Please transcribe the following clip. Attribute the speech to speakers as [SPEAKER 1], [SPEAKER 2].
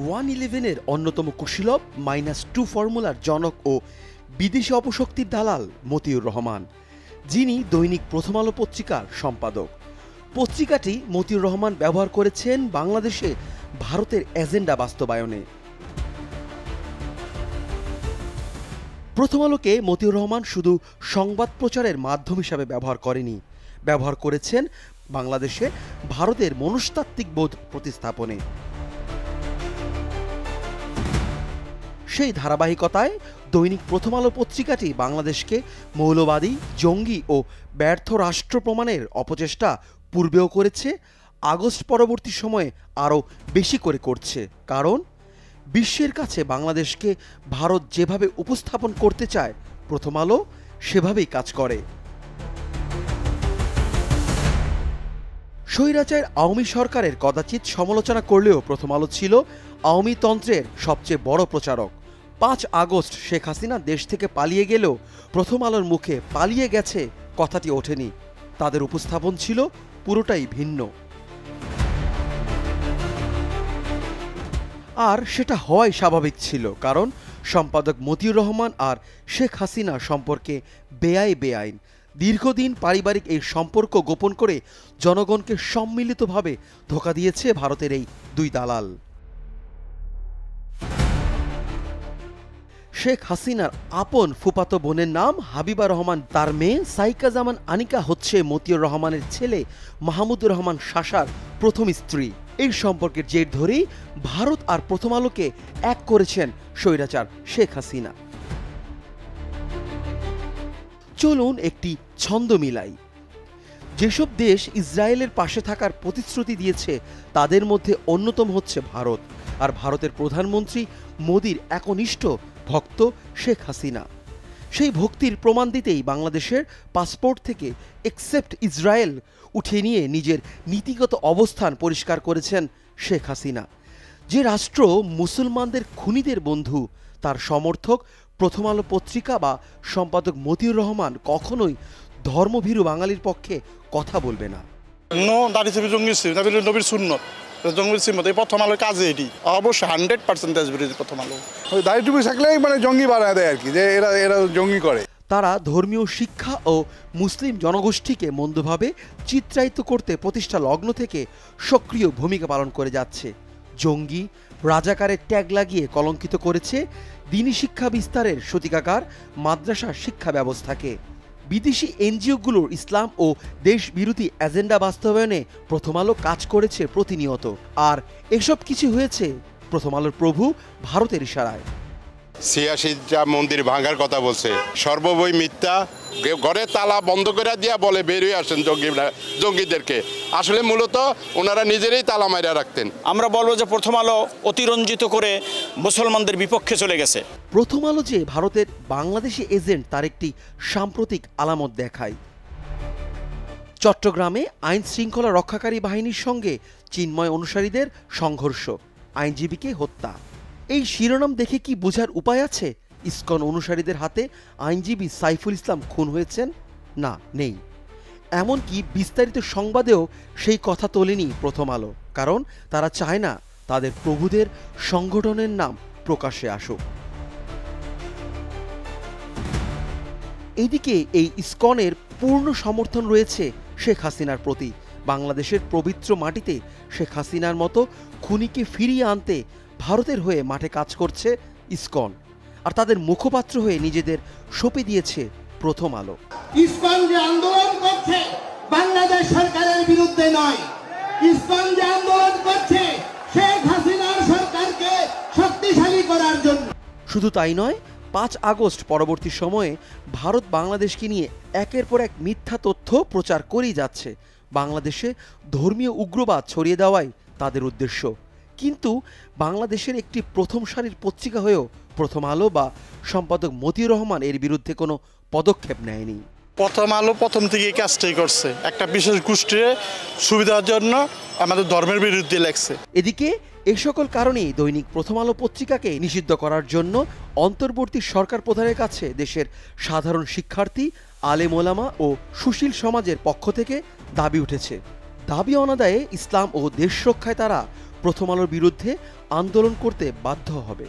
[SPEAKER 1] 111-এর অন্যতম কুশীলব -2 ফর্মুলার জনক ও বিদেশি অপশক্তির দালাল মতিউর রহমান, যিনি দৈনিক প্রথম আলো পত্রিকার সম্পাদক। পত্রিকাটি মতিউর রহমান ব্যবহার করেছেন বাংলাদেশে ভারতের এজেন্ডা বাস্তবায়নে। প্রথম আলোকে মতিউর রহমান শুধু সংবাদ প্রচারের মাধ্যম হিসাবে ব্যবহার করেনি, ব্যবহার করেছেন বাংলাদেশে ভারতের মনস্তাত্ত্বিক বোধ প্রতিস্থাপনে। সেই ধারাবাহিকতায় দৈনিক প্রথম আলো পত্রিকাটি বাংলাদেশকে মৌলবাদী, জঙ্গি ও ব্যর্থ রাষ্ট্র প্রমাণের অপচেষ্টা পূর্বেও করেছে, আগস্ট পরবর্তী সময়ে আরও বেশি করে করছে। কারণ বিশ্বের কাছে বাংলাদেশকে ভারত যেভাবে উপস্থাপন করতে চায়, প্রথম আলো সেভাবেই কাজ করে। স্বৈরাচার আওয়ামী সরকারের কদাচিৎ সমালোচনা করলেও প্রথম আলো ছিল আওয়ামী তন্ত্রের সবচেয়ে বড় প্রচারক। 5 আগস্ট শেখ হাসিনা দেশ থেকে পালিয়ে গেলেও প্রথম আলোর মুখে পালিয়ে গেছে কথাটি ওঠেনি। তাদের উপস্থাপন ছিল পুরোটাই ভিন্ন। আর সেটা হওয়াই স্বাভাবিক ছিল, কারণ সম্পাদক মতিউর রহমান আর শেখ হাসিনা সম্পর্কে বেআইন দীর্ঘদিন পারিবারিক এই সম্পর্ক গোপন করে জনগণকে সম্মিলিতভাবে ধোঁকা দিয়েছে ভারতের এই দুই দালাল। শেখ হাসিনার আপন ফুফাতো বোনের নাম হাবিবা রহমান, তার মেয়ে সাইকা জামান আনিকা হচ্ছে মতিউর রহমানের ছেলে মাহমুদুর রহমান শাসার প্রথম স্ত্রী। এই সম্পর্কের জের ধরেই ভারত আর প্রথম আলোকে এক করেছেন স্বৈরাচার শেখ হাসিনা। চলুন একটি ছন্দ মিলাই। যেসব দেশ ইসরায়েলের পাশে থাকার প্রতিশ্রুতি দিয়েছে তাদের মধ্যে অন্যতম হচ্ছে ভারত, আর ভারতের প্রধানমন্ত্রী মোদির একনিষ্ঠ ভক্ত শেখ হাসিনা। সেই ভক্তির প্রমাণ দিতেই বাংলাদেশের পাসপোর্ট থেকে এক্সেপ্ট ইসরায়েল উঠিয়ে নিয়ে নিজের নীতিগত অবস্থান পরিষ্কার করেছেন শেখ হাসিনা। যে রাষ্ট্র মুসলমানদের খুনিদের বন্ধু, তার সমর্থক প্রথম আলো পত্রিকা বা সম্পাদক মতিউর রহমান কখনোই ধর্মভীরু বাঙালির পক্ষে কথা বলবে না।
[SPEAKER 2] প্রথম আলোর কাজে এটি অবশ্যই 100% দেশবিরোধী। প্রথম আলো দাড়িটুকু থাকলেই জঙ্গি বানায় দেয় আর কি, যে এরা জঙ্গি করে।
[SPEAKER 1] তারা ধর্মীয় শিক্ষা ও মুসলিম জনগোষ্ঠীকে মন্দভাবে চিত্রায়িত করতে প্রতিষ্ঠা লগ্ন থেকে সক্রিয় ভূমিকা পালন করে যাচ্ছে। জঙ্গি, রাজাকারের ট্যাগ লাগিয়ে কলঙ্কিত করেছে দ্বীনি শিক্ষা বিস্তারের সতিকাকার মাদ্রাসা শিক্ষা ব্যবস্থাকে। বিদেশি এনজিওগুলোর ইসলাম ও দেশ বিরোধী এজেন্ডা বাস্তবায়নে প্রথম আলো কাজ করেছে প্রতিনিয়ত। আর এসব কিছু হয়েছে প্রথম আলোর প্রভু ভারতের ইশারায়।
[SPEAKER 3] 86টা মন্দির ভাঙার কথা বলছে, সর্ববই মিথ্যা। ঘরে তালা বন্ধ করে দিয়া বলে বেরিয়ে আসেন জঙ্গিদেরকে। আসলে মূলত ওনারা নিজেরাই তালা মাইরা রাখতেন।
[SPEAKER 4] আমরা বলবো যে প্রথম আলো অতিরঞ্জিত করে মুসলমানদের বিপক্ষে চলে গেছে।
[SPEAKER 1] প্রথম আলো যে ভারতের বাংলাদেশি এজেন্ট, তার একটি সাম্প্রতিক আলামত দেখায়। চট্টগ্রামে আইন শৃঙ্খলা রক্ষাকারী বাহিনীর সঙ্গে চিন্ময় অনুসারীদের সংঘর্ষ, আইনজীবীকে হত্যা। এই শিরোনাম দেখে কি বোঝার উপায় আছে ইসকন অনুসারীদের হাতে আইনজীবী সাইফুল ইসলাম খুন হয়েছেন? না, নেই। এমনকি বিস্তারিত সংবাদেও সেই কথা তোলেনি প্রথম আলো, কারণ তারা চায় না তাদের প্রভুদের সংগঠনের নাম প্রকাশ্যে আসুক। এদিকে এই ইসকনের পূর্ণ সমর্থন রয়েছে শেখ হাসিনার প্রতি। বাংলাদেশের পবিত্র মাটিতে শেখ হাসিনার মতো খুনিকে ফিরিয়ে আনতে ভারতের হয়ে মাঠে কাজ করছে ইসকন, আর তাদের মুখপাত্র হয়ে নিজেদের সঁপে দিয়েছে প্রথম আলো।
[SPEAKER 5] ইসকন যে আন্দোলন করছে বাংলাদেশ সরকারের বিরুদ্ধে নয়, ইসকন যে আন্দোলন করছে শেখ হাসিনার সরকারকে শক্তিশালী করার জন্য।
[SPEAKER 1] শুধু তাই নয়, 5 আগস্ট পরবর্তী সময়ে ভারত বাংলাদেশকে নিয়ে একের পর এক মিথ্যা তথ্য প্রচার করেই যাচ্ছে। বাংলাদেশে ধর্মীয় উগ্রবাদ ছড়িয়ে দেওয়াই তাদের উদ্দেশ্য। কিন্তু বাংলাদেশের একটি প্রথম সারির পত্রিকা হয়েও প্রথম আলো বা সম্পাদক মতিউর রহমান এর বিরুদ্ধে কোনো পদক্ষেপ নেয়নি।
[SPEAKER 2] প্রথম আলো প্রথম থেকে কাজটাই করছে, একটা বিশেষ গোষ্ঠীর সুবিধার জন্য আমাদের ধর্মের বিরুদ্ধে লেখছে।
[SPEAKER 1] এদিকে এ সকল কারণেই দৈনিক প্রথম আলো পত্রিকাকে নিষিদ্ধ করার জন্য অন্তর্বর্তী সরকার প্রধানের কাছে দেশের সাধারণ শিক্ষার্থী, আলেম ওলামা ও সুশীল সমাজের পক্ষ থেকে দাবি উঠেছে। দাবি অনাদায়ে ইসলাম ও দেশ রক্ষায় তারা প্রথম আলোর বিরুদ্ধে আন্দোলন করতে বাধ্য হবে।